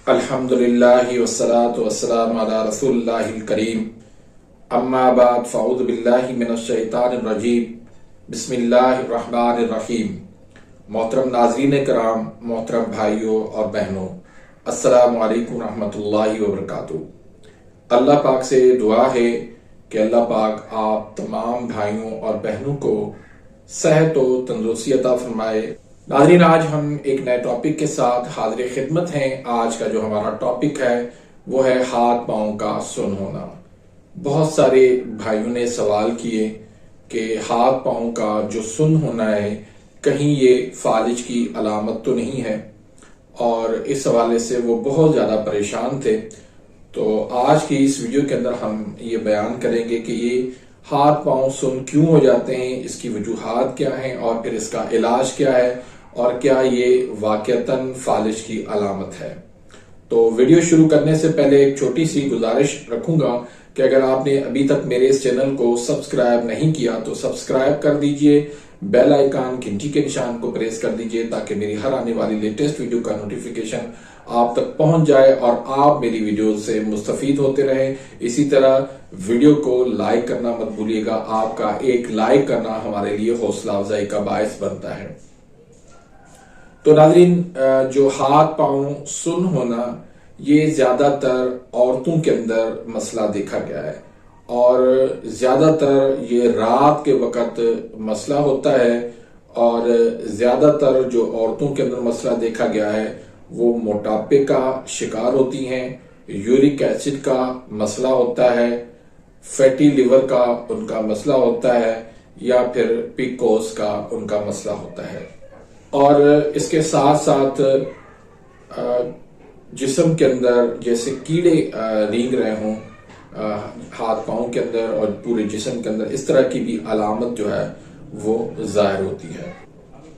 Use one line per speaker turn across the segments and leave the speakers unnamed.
الحمدللہ والصلاة والسلام علی رسول اللہ الکریم اما بعد فاعوذ باللہ من الشیطان الرجیم بسم اللہ الرحمن الرحیم۔ محترم ناظرین کرام، محترم بھائیوں اور بہنوں، السلام علیکم ورحمۃ اللہ وبرکاتہ۔ اللہ پاک سے دعا ہے کہ اللہ پاک آپ تمام بھائیوں اور بہنوں کو صحت و تندرستی عطا فرمائے۔ ناظرین، آج ہم ایک نئے ٹاپک کے ساتھ حاضر خدمت ہیں۔ آج کا جو ہمارا ٹاپک ہے وہ ہے ہاتھ پاؤں کا سن ہونا۔ بہت سارے بھائیوں نے سوال کیے کہ ہاتھ پاؤں کا جو سن ہونا ہے کہیں یہ فالج کی علامت تو نہیں ہے، اور اس حوالے سے وہ بہت زیادہ پریشان تھے۔ تو آج کی اس ویڈیو کے اندر ہم یہ بیان کریں گے کہ یہ ہاتھ پاؤں سن کیوں ہو جاتے ہیں، اس کی وجوہات کیا ہیں، اور پھر اس کا علاج کیا ہے، اور کیا یہ واقعتاً فالج کی علامت ہے۔ تو ویڈیو شروع کرنے سے پہلے ایک چھوٹی سی گزارش رکھوں گا کہ اگر آپ نے ابھی تک میرے اس چینل کو سبسکرائب نہیں کیا تو سبسکرائب کر دیجئے، بیل آئیکن گھنٹی کے نشان کو پریس کر دیجئے تاکہ میری ہر آنے والی لیٹسٹ ویڈیو کا نوٹیفیکیشن آپ تک پہنچ جائے اور آپ میری ویڈیو سے مستفید ہوتے رہیں۔ اسی طرح ویڈیو کو لائک کرنا مت بھولیے گا، آپ کا ایک لائک کرنا ہمارے لیے حوصلہ افزائی کا باعث بنتا ہے۔ تو ناظرین، جو ہاتھ پاؤں سن ہونا یہ زیادہ تر عورتوں کے اندر مسئلہ دیکھا گیا ہے، اور زیادہ تر یہ رات کے وقت مسئلہ ہوتا ہے، اور زیادہ تر جو عورتوں کے اندر مسئلہ دیکھا گیا ہے وہ موٹاپے کا شکار ہوتی ہیں، یورک ایسڈ کا مسئلہ ہوتا ہے، فیٹی لیور کا ان کا مسئلہ ہوتا ہے، یا پھر پیکوس کا ان کا مسئلہ ہوتا ہے۔ اور اس کے ساتھ ساتھ جسم کے اندر جیسے کیڑے رینگ رہے ہوں ہاتھ پاؤں کے اندر اور پورے جسم کے اندر، اس طرح کی بھی علامت جو ہے وہ ظاہر ہوتی ہے۔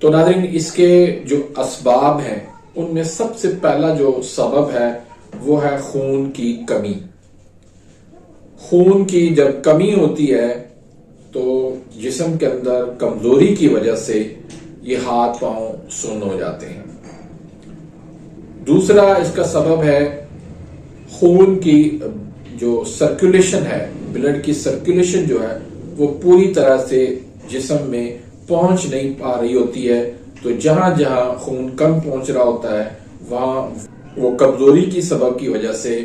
تو ناظرین، اس کے جو اسباب ہیں ان میں سب سے پہلا جو سبب ہے وہ ہے خون کی کمی۔ خون کی جب کمی ہوتی ہے تو جسم کے اندر کمزوری کی وجہ سے یہ ہاتھ پاؤں سن ہو جاتے ہیں۔ دوسرا اس کا سبب ہے خون کی جو سرکولیشن ہے، بلڈ کی سرکولیشن جو ہے وہ پوری طرح سے جسم میں پہنچ نہیں پا رہی ہوتی ہے۔ تو جہاں جہاں خون کم پہنچ رہا ہوتا ہے وہاں وہ کمزوری کی سبب کی وجہ سے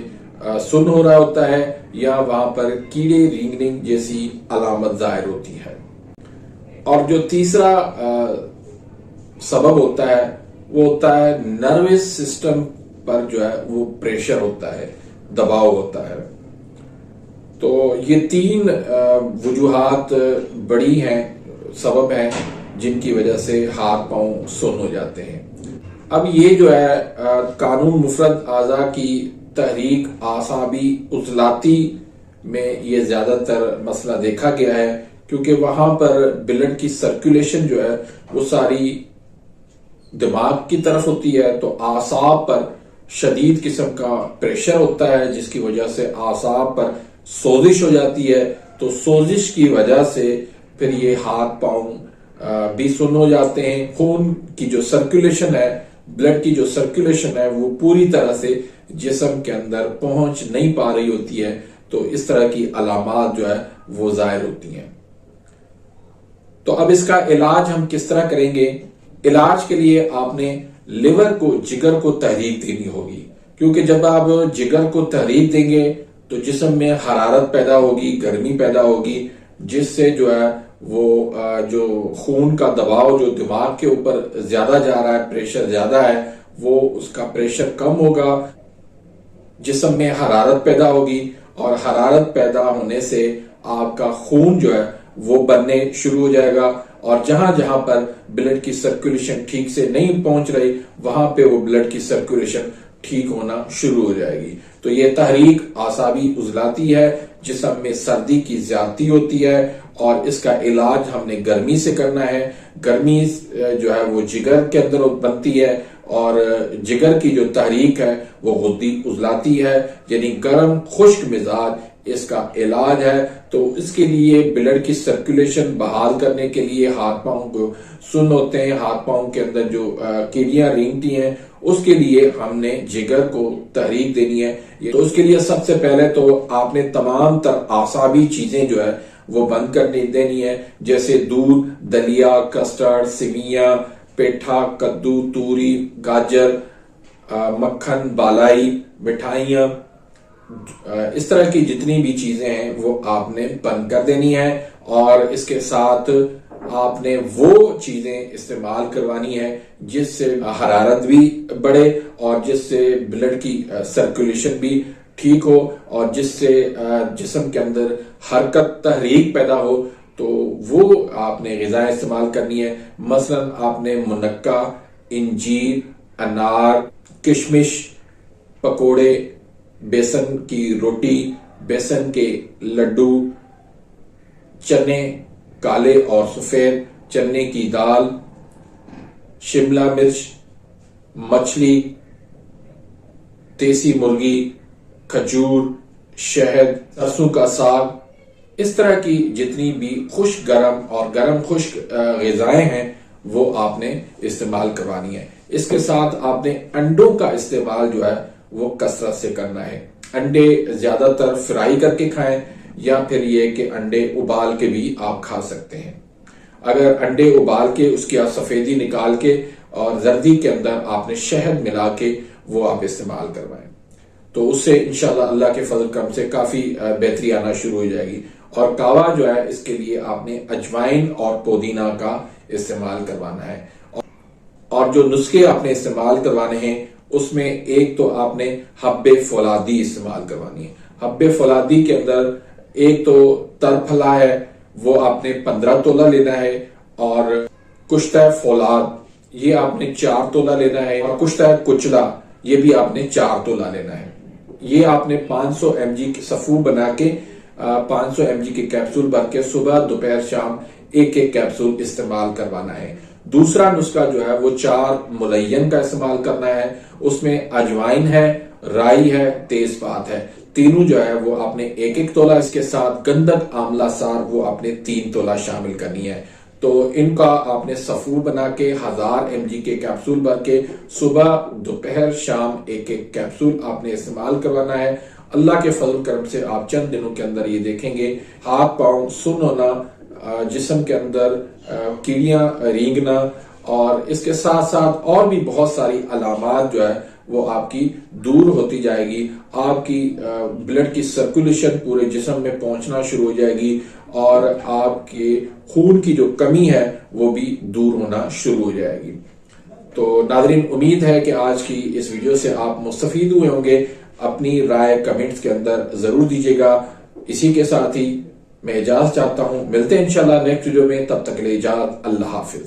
سن ہو رہا ہوتا ہے، یا وہاں پر کیڑے رینگنگ جیسی علامت ظاہر ہوتی ہے۔ اور جو تیسرا سبب ہوتا ہے وہ ہوتا ہے نروس سسٹم پر جو ہے وہ پریشر ہوتا ہے، دباؤ ہوتا ہے۔ تو یہ تین وجوہات بڑی ہیں، سبب ہیں جن کی وجہ سے ہاتھ پاؤں سن ہو جاتے ہیں۔ اب یہ جو ہے قانون مفرد اعضاء کی تحریک اعصابی عضلاتی میں یہ زیادہ تر مسئلہ دیکھا گیا ہے، کیونکہ وہاں پر بلڈ کی سرکولیشن جو ہے وہ ساری دماغ کی طرف ہوتی ہے، تو اعصاب پر شدید قسم کا پریشر ہوتا ہے جس کی وجہ سے اعصاب پر سوزش ہو جاتی ہے۔ تو سوزش کی وجہ سے پھر یہ ہاتھ پاؤں بھی سن ہو جاتے ہیں۔ خون کی جو سرکولیشن ہے، بلڈ کی جو سرکولیشن ہے وہ پوری طرح سے جسم کے اندر پہنچ نہیں پا رہی ہوتی ہے، تو اس طرح کی علامات جو ہے وہ ظاہر ہوتی ہیں۔ تو اب اس کا علاج ہم کس طرح کریں گے؟ علاج کے لیے آپ نے لیور کو، جگر کو تحریک دینی ہوگی، کیونکہ جب آپ جگر کو تحریک دیں گے تو جسم میں حرارت پیدا ہوگی، گرمی پیدا ہوگی، جس سے جو ہے وہ جو خون کا دباؤ جو دماغ کے اوپر زیادہ جا رہا ہے، پریشر زیادہ ہے، وہ اس کا پریشر کم ہوگا، جسم میں حرارت پیدا ہوگی، اور حرارت پیدا ہونے سے آپ کا خون جو ہے وہ بننے شروع ہو جائے گا، اور جہاں جہاں پر بلڈ کی سرکولیشن ٹھیک سے نہیں پہنچ رہی وہاں پہ وہ بلڈ کی سرکولیشن ٹھیک ہونا شروع ہو جائے گی۔ تو یہ تحریک اعصابی عضلاتی ہے، جسم میں سردی کی زیادتی ہوتی ہے، اور اس کا علاج ہم نے گرمی سے کرنا ہے۔ گرمی جو ہے وہ جگر کے اندر بنتی ہے، اور جگر کی جو تحریک ہے وہ غدی عضلاتی ہے، یعنی گرم خشک مزاج اس کا علاج ہے۔ تو اس کے لیے بلڈ کی سرکولیشن بحال کرنے کے لیے ہاتھ پاؤں کو سن ہوتے ہیں، ہاتھ پاؤں کے اندر جو کیڑیاں رینگتی ہیں اس کے لیے ہم نے جگر کو تحریک دینی ہے. تو اس کے لیے سب سے پہلے تو آپ نے تمام تر اعصابی چیزیں جو ہے وہ بند کر دینی ہے، جیسے دودھ، دلیا، کسٹرڈ، سیویاں، پیٹھا، کدو، توری، گاجر، مکھن، بالائی، مٹھائیاں، اس طرح کی جتنی بھی چیزیں ہیں وہ آپ نے بند کر دینی ہے. اور اس کے ساتھ آپ نے وہ چیزیں استعمال کروانی ہے جس سے حرارت بھی بڑھے اور جس سے بلڈ کی سرکولیشن بھی ٹھیک ہو اور جس سے جسم کے اندر حرکت، تحریک پیدا ہو. تو وہ آپ نے غذائیں استعمال کرنی ہے. مثلا آپ نے منقع، انجیر، انار، کشمش، پکوڑے، بیسن کی روٹی، بیسن کے لڈو، چنے کالے اور سفید، چنے کی دال، شملہ مرچ، مچھلی، دیسی مرغی، کھجور، شہد، سرسوں کا ساگ، اس طرح کی جتنی بھی خشک گرم اور گرم خشک غذائیں ہیں وہ آپ نے استعمال کروانی ہے. اس کے ساتھ آپ نے انڈوں کا استعمال جو ہے وہ کثرت سے کرنا ہے. انڈے زیادہ تر فرائی کر کے کھائیں یا پھر یہ کہ انڈے ابال کے بھی آپ کھا سکتے ہیں. اگر انڈے ابال کے اس کی سفیدی نکال کے اور زردی کے اندر آپ نے شہد ملا کے وہ آپ استعمال کروائیں تو اس سے انشاءاللہ اللہ کے فضل کرم سے کافی بہتری آنا شروع ہو جائے گی. اور کاوا جو ہے اس کے لیے آپ نے اجوائن اور پودینہ کا استعمال کروانا ہے. اور جو نسخے آپ نے استعمال کروانے ہیں اس میں ایک تو آپ نے حب فولادی استعمال کروانی ہے. حب فولادی کے اندر ایک تو ترپھلا ہے وہ آپ نے 15 تولہ لینا ہے، اور کشتہ فولاد یہ آپ نے 4 تولہ لینا ہے، اور کشتہ کچلا یہ بھی آپ نے 4 تولہ لینا ہے. یہ آپ نے 500 mg کی صفو بنا کے 500 mg کے کیپسول بھر کے صبح، دوپہر، شام ایک ایک کیپسول استعمال کروانا ہے. دوسرا نسخہ جو ہے وہ 4 ملین کا استعمال کرنا ہے. اس میں اجوائن ہے، رائی ہے، تیز پات ہے، تینوں جو ہے وہ آپ نے ایک ایک تولہ، اس کے ساتھ گندک آملہ سار وہ آپ نے 3 تولہ شامل کرنی ہے. تو ان کا آپ نے صفو بنا کے 1000 mg کے کیپسول بھر کے صبح، دوپہر، شام ایک ایک کیپسول آپ نے استعمال کروانا ہے. اللہ کے فضل کرم سے آپ چند دنوں کے اندر یہ دیکھیں گے ہاتھ پاؤں سن ہونا، جسم کے اندر کیڑیاں رینگنا، اور اس کے ساتھ ساتھ اور بھی بہت ساری علامات جو ہے وہ آپ کی دور ہوتی جائے گی. آپ کی بلڈ کی سرکولیشن پورے جسم میں پہنچنا شروع ہو جائے گی اور آپ کے خون کی جو کمی ہے وہ بھی دور ہونا شروع ہو جائے گی. تو ناظرین، امید ہے کہ آج کی اس ویڈیو سے آپ مستفید ہوئے ہوں گے. اپنی رائے کمنٹس کے اندر ضرور دیجیے گا. اسی کے ساتھ ہی میں اجازت چاہتا ہوں، ملتے ہیں انشاءاللہ نیکسٹ ویڈیو میں. تب تک کے لیے اجازت، اللہ حافظ.